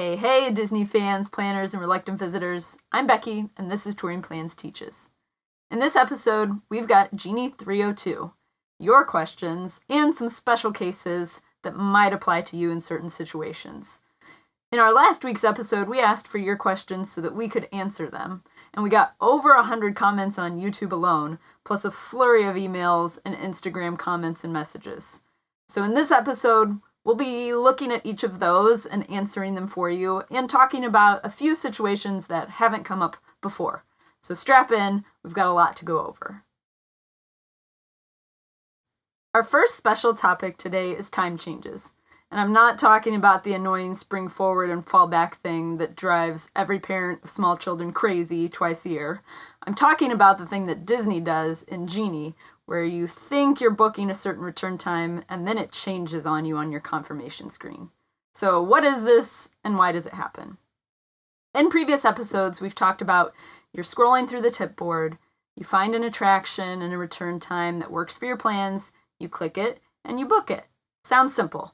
Hey, Disney fans, planners, and reluctant visitors. I'm Becky, and this is Touring Plans Teaches. In this episode, we've got Genie 302, your questions, and some special cases that might apply to you in certain situations. In our last week's episode, we asked for your questions so that we could answer them, and we got over 100 comments on YouTube alone, plus a flurry of emails and Instagram comments and messages. So in this episode, we'll be looking at each of those and answering them for you and talking about a few situations that haven't come up before. So strap in, we've got a lot to go over. Our first special topic today is time changes. And I'm not talking about the annoying spring forward and fall back thing that drives every parent of small children crazy twice a year. I'm talking about the thing that Disney does in Genie, where you think you're booking a certain return time and then it changes on you on your confirmation screen. So what is this and why does it happen? In previous episodes, we've talked about you're scrolling through the tip board, you find an attraction and a return time that works for your plans, you click it, and you book it. Sounds simple.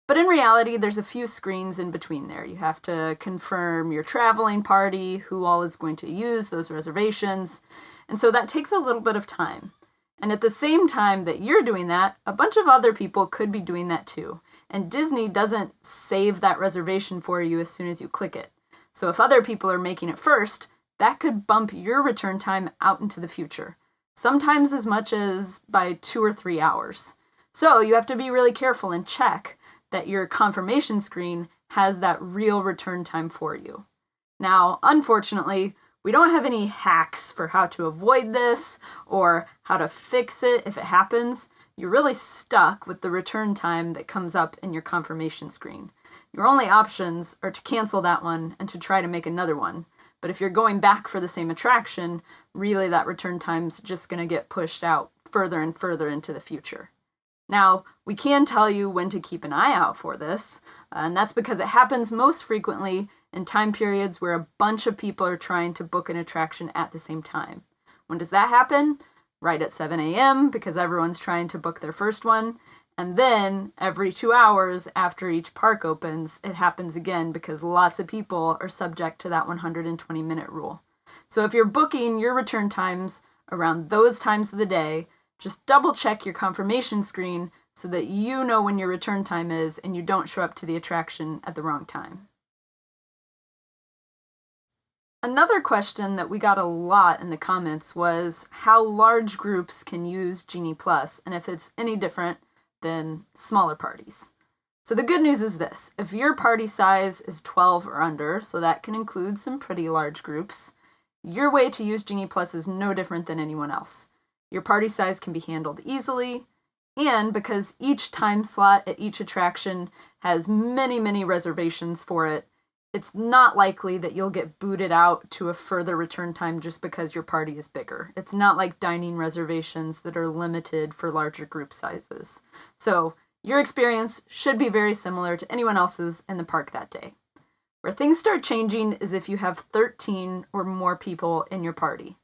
But in reality, there's a few screens in between there. You have to confirm your traveling party, who all is going to use those reservations, and so that takes a little bit of time. And at the same time that you're doing that, a bunch of other people could be doing that too. And Disney doesn't save that reservation for you as soon as you click it. So if other people are making it first, that could bump your return time out into the future, sometimes as much as by 2 or 3 hours. So you have to be really careful and check that your confirmation screen has that real return time for you. Now, unfortunately, we don't have any hacks for how to avoid this or how to fix it if it happens. You're really stuck with the return time that comes up in your confirmation screen. Your only options are to cancel that one and to try to make another one. But if you're going back for the same attraction, really that return time's just going to get pushed out further and further into the future. Now, we can tell you when to keep an eye out for this, and that's because it happens most frequently in time periods where a bunch of people are trying to book an attraction at the same time. When does that happen? Right at 7 a.m. because everyone's trying to book their first one, and then every 2 hours after each park opens, it happens again because lots of people are subject to that 120-minute rule. So if you're booking your return times around those times of the day, just double check your confirmation screen so that you know when your return time is and you don't show up to the attraction at the wrong time. Another question that we got a lot in the comments was how large groups can use Genie Plus and if it's any different than smaller parties. So the good news is this: if your party size is 12 or under, so that can include some pretty large groups, your way to use Genie Plus is no different than anyone else. Your party size can be handled easily, and because each time slot at each attraction has many reservations for it, it's not likely that you'll get booted out to a further return time just because your party is bigger. It's not like dining reservations that are limited for larger group sizes. So your experience should be very similar to anyone else's in the park that day. Where things start changing is if you have 13 or more people in your party.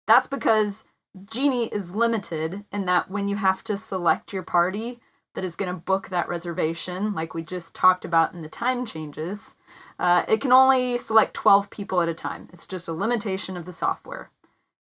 That's because Genie is limited in that when you have to select your party that is going to book that reservation, like we just talked about in the time changes, it can only select 12 people at a time. It's just a limitation of the software.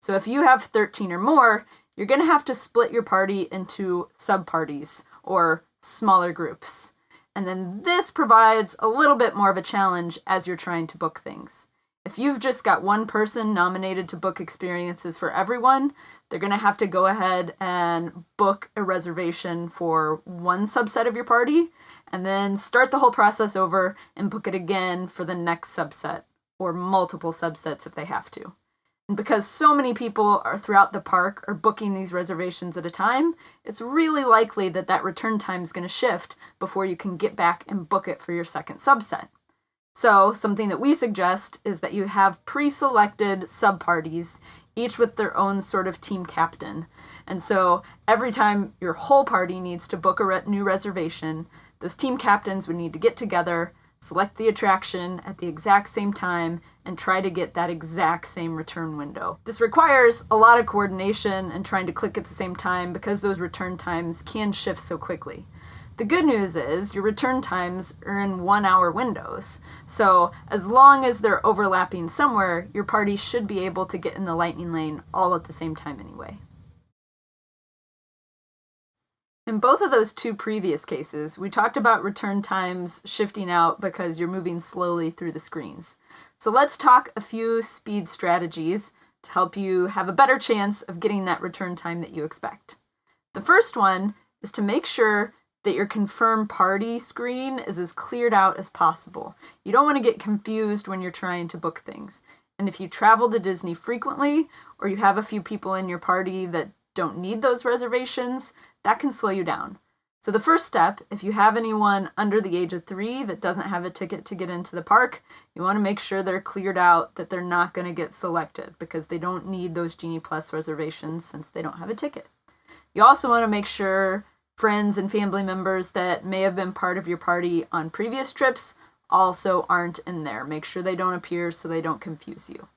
So if you have 13 or more, you're going to have to split your party into sub-parties or smaller groups. And then this provides a little bit more of a challenge as you're trying to book things. If you've just got one person nominated to book experiences for everyone, they're going to have to go ahead and book a reservation for one subset of your party, and then start the whole process over and book it again for the next subset, or multiple subsets if they have to. And because so many people are throughout the park are booking these reservations at a time, it's really likely that that return time is going to shift before you can get back and book it for your second subset. So something that we suggest is that you have pre-selected sub-parties, each with their own sort of team captain. And so every time your whole party needs to book a new reservation, those team captains would need to get together, select the attraction at the exact same time, and try to get that exact same return window. This requires a lot of coordination and trying to click at the same time because those return times can shift so quickly. The good news is your return times are in 1 hour windows. So as long as they're overlapping somewhere, your party should be able to get in the lightning lane all at the same time anyway. In both of those two previous cases, we talked about return times shifting out because you're moving slowly through the screens. So let's talk a few speed strategies to help you have a better chance of getting that return time that you expect. The first one is to make sure that your confirm party screen is as cleared out as possible. You don't want to get confused when you're trying to book things. And if you travel to Disney frequently, or you have a few people in your party that don't need those reservations, that can slow you down. So the first step, if you have anyone under the age of 3 that doesn't have a ticket to get into the park, you want to make sure they're cleared out, that they're not going to get selected because they don't need those Genie Plus reservations since they don't have a ticket. You also want to make sure friends and family members that may have been part of your party on previous trips also aren't in there. Make sure they don't appear so they don't confuse you.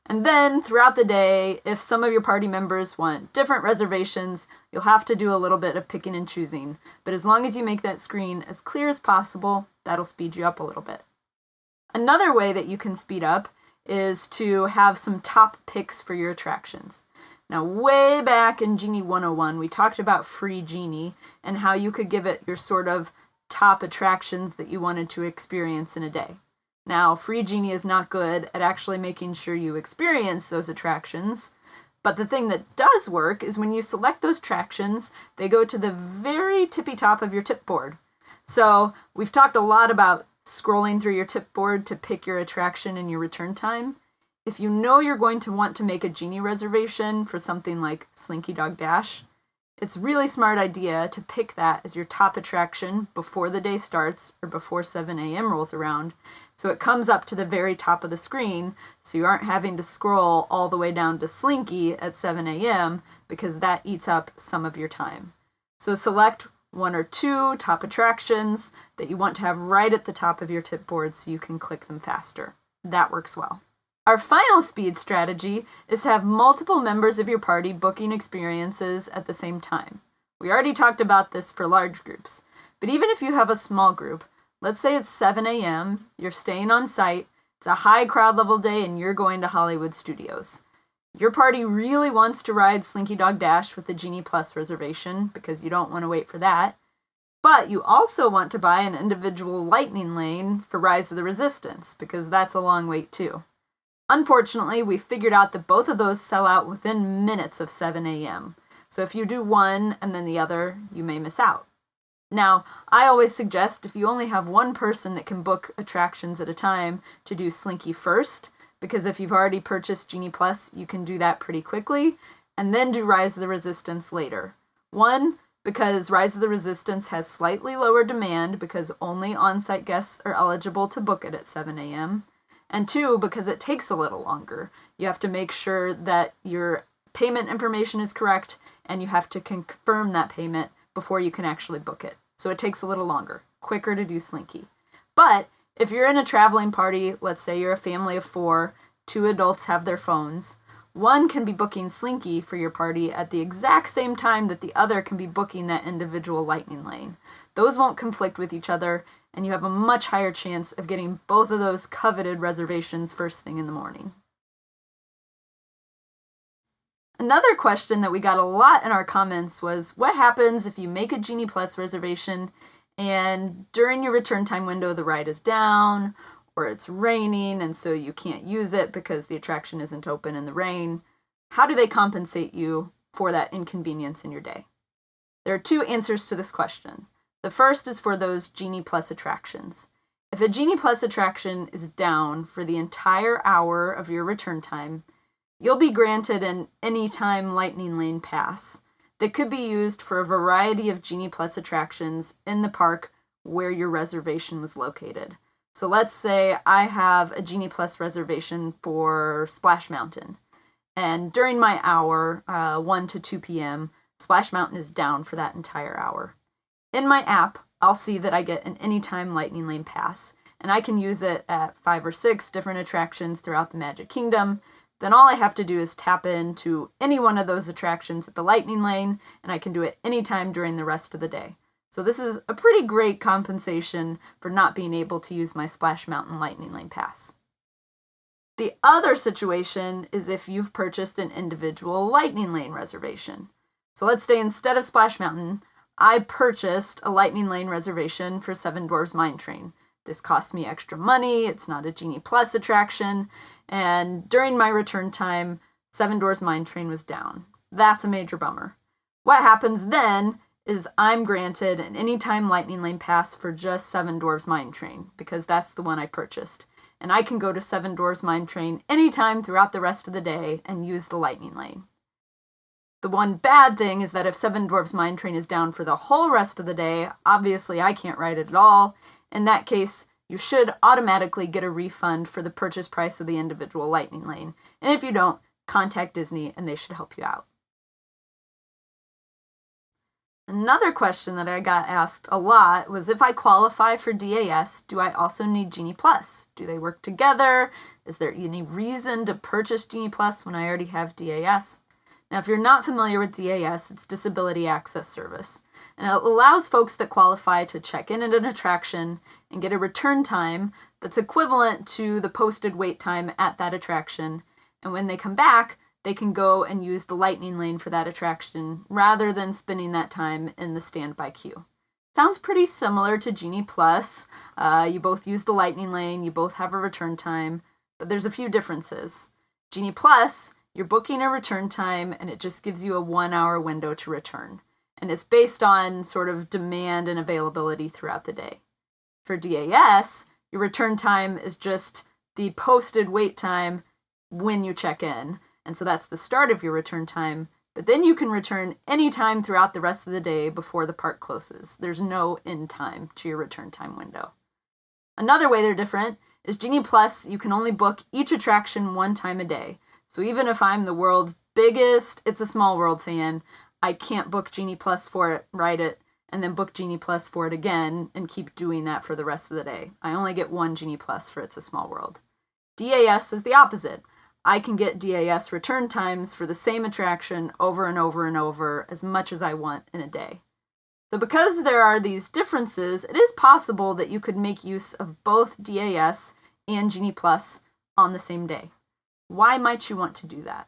And then throughout the day, if some of your party members want different reservations, you'll have to do a little bit of picking and choosing. But as long as you make that screen as clear as possible, that'll speed you up a little bit. Another way that you can speed up is to have some top picks for your attractions. Now, way back in Genie 101, we talked about free Genie and how you could give it your sort of top attractions that you wanted to experience in a day. Now, free Genie is not good at actually making sure you experience those attractions, but the thing that does work is when you select those attractions, they go to the very tippy top of your tip board. So we've talked a lot about scrolling through your tip board to pick your attraction and your return time. If you know you're going to want to make a Genie reservation for something like Slinky Dog Dash, it's a really smart idea to pick that as your top attraction before the day starts or before 7 a.m. rolls around, so it comes up to the very top of the screen so you aren't having to scroll all the way down to Slinky at 7 a.m. because that eats up some of your time. So select 1 or 2 top attractions that you want to have right at the top of your tip board so you can click them faster. That works well. Our final speed strategy is to have multiple members of your party booking experiences at the same time. We already talked about this for large groups, but even if you have a small group, let's say it's 7 a.m., you're staying on site, it's a high crowd level day, and you're going to Hollywood Studios. Your party really wants to ride Slinky Dog Dash with the Genie Plus reservation because you don't want to wait for that, but you also want to buy an individual lightning lane for Rise of the Resistance because that's a long wait too. Unfortunately, we figured out that both of those sell out within minutes of 7 a.m. So if you do one and then the other, you may miss out. Now, I always suggest if you only have one person that can book attractions at a time to do Slinky first, because if you've already purchased Genie Plus, you can do that pretty quickly, and then do Rise of the Resistance later. One, because Rise of the Resistance has slightly lower demand because only on-site guests are eligible to book it at 7 a.m., and 2, because it takes a little longer. You have to make sure that your payment information is correct, and you have to confirm that payment before you can actually book it. So it takes a little longer, quicker to do Slinky. But if you're in a traveling party, let's say you're a family of 4, 2 adults have their phones, one can be booking Slinky for your party at the exact same time that the other can be booking that individual lightning lane. Those won't conflict with each other, and you have a much higher chance of getting both of those coveted reservations first thing in the morning. Another question that we got a lot in our comments was, what happens if you make a Genie Plus reservation and during your return time window the ride is down, or it's raining and so you can't use it because the attraction isn't open in the rain? How do they compensate you for that inconvenience in your day? There are 2 answers to this question. The first is for those Genie Plus attractions. If a Genie Plus attraction is down for the entire hour of your return time, you'll be granted an Anytime Lightning Lane Pass that could be used for a variety of Genie Plus attractions in the park where your reservation was located. So let's say I have a Genie Plus reservation for Splash Mountain, and during my hour, 1 to 2 p.m., Splash Mountain is down for that entire hour. In my app, I'll see that I get an Anytime Lightning Lane Pass, and I can use it at 5 or 6 different attractions throughout the Magic Kingdom. Then all I have to do is tap into any one of those attractions at the Lightning Lane, and I can do it anytime during the rest of the day. So this is a pretty great compensation for not being able to use my Splash Mountain Lightning Lane pass. The other situation is if you've purchased an individual Lightning Lane reservation. So let's say instead of Splash Mountain, I purchased a Lightning Lane reservation for Seven Dwarfs Mine Train. This cost me extra money, it's not a Genie Plus attraction, and during my return time, Seven Dwarfs Mine Train was down. That's a major bummer. What happens then is I'm granted an anytime Lightning Lane pass for just Seven Dwarfs Mine Train, because that's the one I purchased. And I can go to Seven Dwarfs Mine Train anytime throughout the rest of the day and use the Lightning Lane. The one bad thing is that if Seven Dwarfs Mine Train is down for the whole rest of the day, obviously I can't ride it at all. In that case, you should automatically get a refund for the purchase price of the individual Lightning Lane. And if you don't, contact Disney and they should help you out. Another question that I got asked a lot was, if I qualify for DAS, do I also need Genie Plus? Do they work together? Is there any reason to purchase Genie Plus when I already have DAS? Now, if you're not familiar with DAS, it's Disability Access Service, and it allows folks that qualify to check in at an attraction and get a return time that's equivalent to the posted wait time at that attraction, and when they come back, they can go and use the Lightning Lane for that attraction rather than spending that time in the standby queue. Sounds pretty similar to Genie Plus. You both use the Lightning Lane, you both have a return time, but there's a few differences. Genie Plus, you're booking a return time and it just gives you a 1 hour window to return. And it's based on sort of demand and availability throughout the day. For DAS, your return time is just the posted wait time when you check in. And so that's the start of your return time, but then you can return anytime throughout the rest of the day before the park closes. There's no end time to your return time window. Another way they're different is Genie Plus, you can only book each attraction one time a day. So even if I'm the world's biggest It's a Small World fan, I can't book Genie Plus for it, ride it, and then book Genie Plus for it again and keep doing that for the rest of the day. I only get one Genie Plus for It's a Small World. DAS is the opposite. I can get DAS return times for the same attraction over and over and over as much as I want in a day. So because there are these differences, it is possible that you could make use of both DAS and Genie Plus on the same day. Why might you want to do that?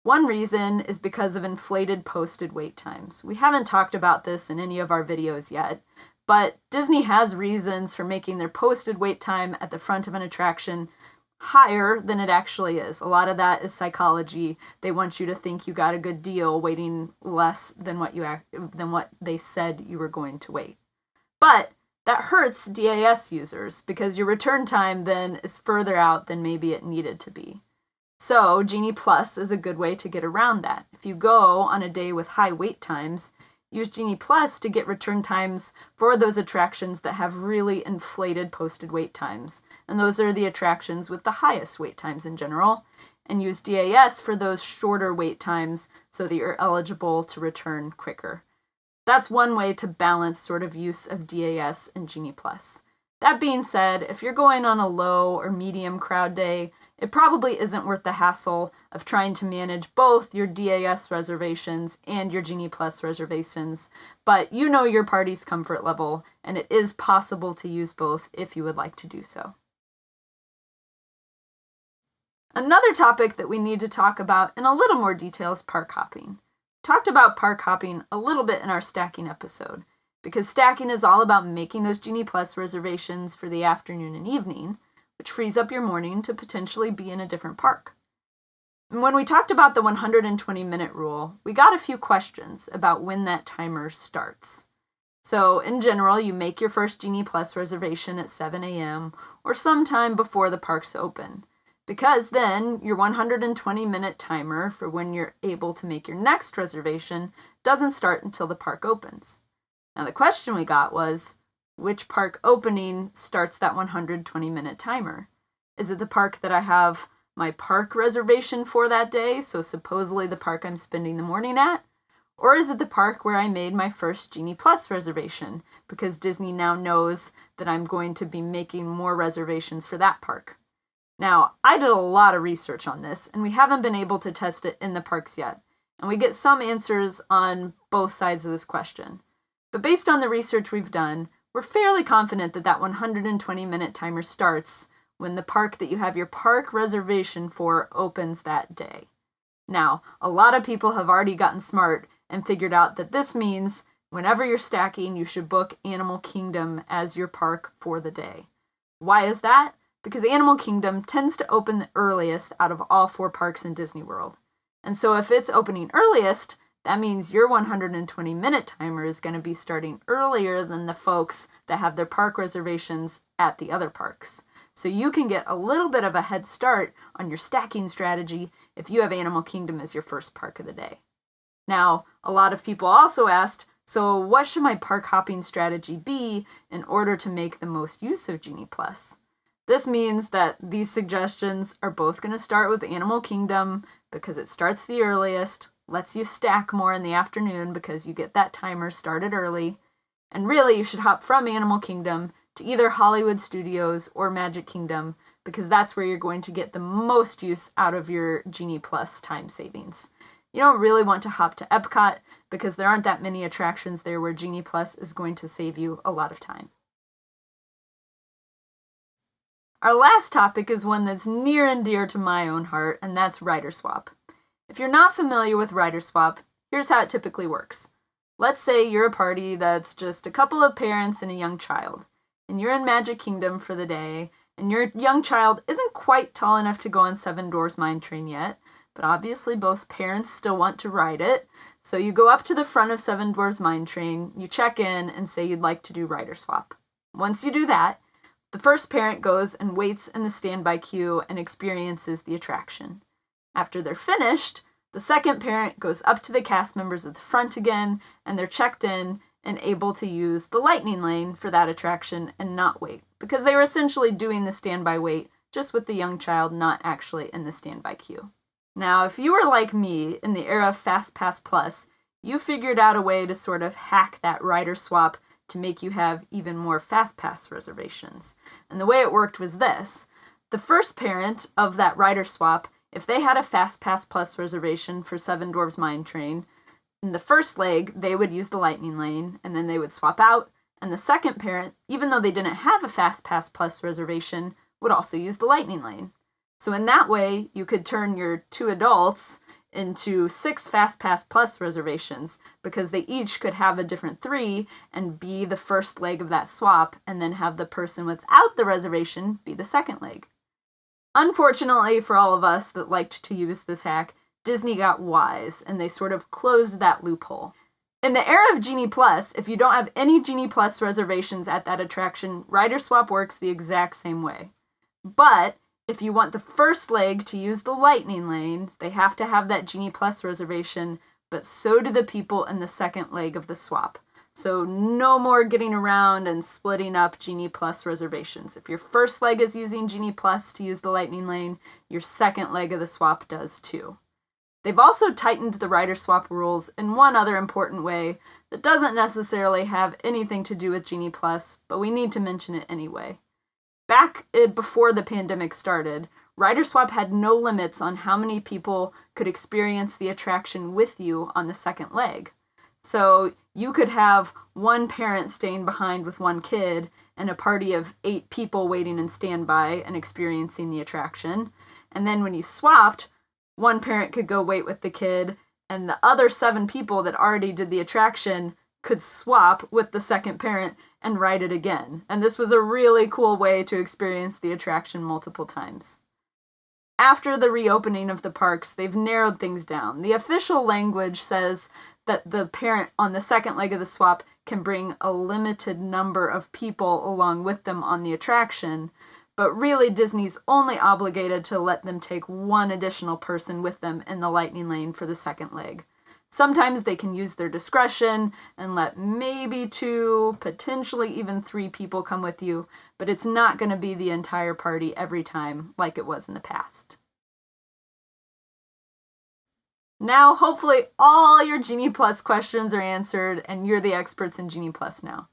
One reason is because of inflated posted wait times. We haven't talked about this in any of our videos yet, but Disney has reasons for making their posted wait time at the front of an attraction higher than it actually is. A lot of that is psychology. They want you to think you got a good deal waiting less than what they said you were going to wait. But that hurts DAS users because your return time then is further out than maybe it needed to be. So Genie Plus is a good way to get around that. If you go on a day with high wait times, use Genie Plus to get return times for those attractions that have really inflated posted wait times. And those are the attractions with the highest wait times in general. And use DAS for those shorter wait times so that you're eligible to return quicker. That's one way to balance sort of use of DAS and Genie Plus. That being said, if you're going on a low or medium crowd day, it probably isn't worth the hassle of trying to manage both your DAS reservations and your Genie Plus reservations, but you know your party's comfort level, and it is possible to use both if you would like to do so. Another topic that we need to talk about in a little more detail is park hopping. We talked about park hopping a little bit in our stacking episode, because stacking is all about making those Genie Plus reservations for the afternoon and evening, which frees up your morning to potentially be in a different park. And when we talked about the 120-minute rule, we got a few questions about when that timer starts. So in general, you make your first Genie Plus reservation at 7 a.m. or sometime before the parks open, because then your 120-minute timer for when you're able to make your next reservation doesn't start until the park opens. Now the question we got was, which park opening starts that 120-minute timer? Is it the park that I have my park reservation for that day, so supposedly the park I'm spending the morning at? Or is it the park where I made my first Genie Plus reservation, because Disney now knows that I'm going to be making more reservations for that park? Now, I did a lot of research on this, and we haven't been able to test it in the parks yet, and we get some answers on both sides of this question. But based on the research we've done, we're fairly confident that that 120-minute timer starts when the park that you have your park reservation for opens that day. Now, a lot of people have already gotten smart and figured out that this means whenever you're stacking, you should book Animal Kingdom as your park for the day. Why is that? Because Animal Kingdom tends to open the earliest out of all 4 parks in Disney World. And so if it's opening earliest, that means your 120-minute timer is going to be starting earlier than the folks that have their park reservations at the other parks. So you can get a little bit of a head start on your stacking strategy if you have Animal Kingdom as your first park of the day. Now, a lot of people also asked, so what should my park hopping strategy be in order to make the most use of Genie Plus? This means that these suggestions are both going to start with Animal Kingdom because it starts the earliest, lets you stack more in the afternoon because you get that timer started early, and really you should hop from Animal Kingdom to either Hollywood Studios or Magic Kingdom because that's where you're going to get the most use out of your Genie Plus time savings. You don't really want to hop to Epcot because there aren't that many attractions there where Genie Plus is going to save you a lot of time. Our last topic is one that's near and dear to my own heart, and that's rider swap. If you're not familiar with rider swap, here's how it typically works. Let's say you're a party that's just a couple of parents and a young child, and you're in Magic Kingdom for the day, and your young child isn't quite tall enough to go on Seven Dwarfs Mine Train yet, but obviously both parents still want to ride it, so you go up to the front of Seven Dwarfs Mine Train, you check in, and say you'd like to do rider swap. Once you do that, the first parent goes and waits in the standby queue and experiences the attraction. After they're finished, the second parent goes up to the cast members at the front again, and they're checked in and able to use the lightning lane for that attraction and not wait, because they were essentially doing the standby wait, just with the young child not actually in the standby queue. Now, if you were like me in the era of FastPass Plus, you figured out a way to sort of hack that rider swap to make you have even more FastPass reservations. And the way it worked was this. The first parent of that rider swap, if they had a FastPass Plus reservation for Seven Dwarfs Mine Train, in the first leg, they would use the lightning lane, and then they would swap out, and the second parent, even though they didn't have a FastPass Plus reservation, would also use the lightning lane. So in that way, you could turn your 2 adults into 6 FastPass Plus reservations because they each could have a different 3 and be the first leg of that swap, and then have the person without the reservation be the second leg. Unfortunately for all of us that liked to use this hack, Disney got wise and they sort of closed that loophole. In the era of Genie Plus, if you don't have any Genie Plus reservations at that attraction, rider swap works the exact same way. But if you want the first leg to use the lightning lane, they have to have that Genie Plus reservation, but so do the people in the second leg of the swap. So no more getting around and splitting up Genie Plus reservations. If your first leg is using Genie Plus to use the lightning lane, your second leg of the swap does too. They've also tightened the rider swap rules in one other important way that doesn't necessarily have anything to do with Genie Plus, but we need to mention it anyway. Back before the pandemic started, rider swap had no limits on how many people could experience the attraction with you on the second leg. So you could have one parent staying behind with one kid and a party of 8 people waiting in standby and experiencing the attraction. And then when you swapped, one parent could go wait with the kid, and the other 7 people that already did the attraction could swap with the second parent and ride it again. And this was a really cool way to experience the attraction multiple times. After the reopening of the parks, they've narrowed things down. The official language says that the parent on the second leg of the swap can bring a limited number of people along with them on the attraction, but really Disney's only obligated to let them take one additional person with them in the lightning lane for the second leg. Sometimes they can use their discretion and let maybe 2, potentially even 3 people come with you, but it's not going to be the entire party every time like it was in the past. Now, hopefully all your Genie Plus questions are answered and you're the experts in Genie Plus now.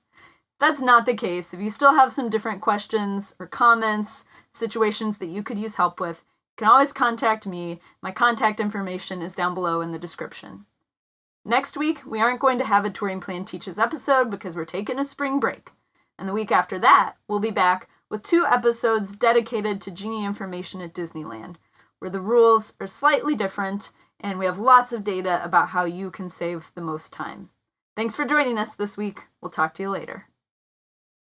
If that's not the case, if you still have some different questions or comments, situations that you could use help with, you can always contact me. My contact information is down below in the description. Next week, we aren't going to have a Touring Plan Teaches episode because we're taking a spring break. And the week after that, we'll be back with 2 episodes dedicated to Genie information at Disneyland, where the rules are slightly different and we have lots of data about how you can save the most time. Thanks for joining us this week. We'll talk to you later.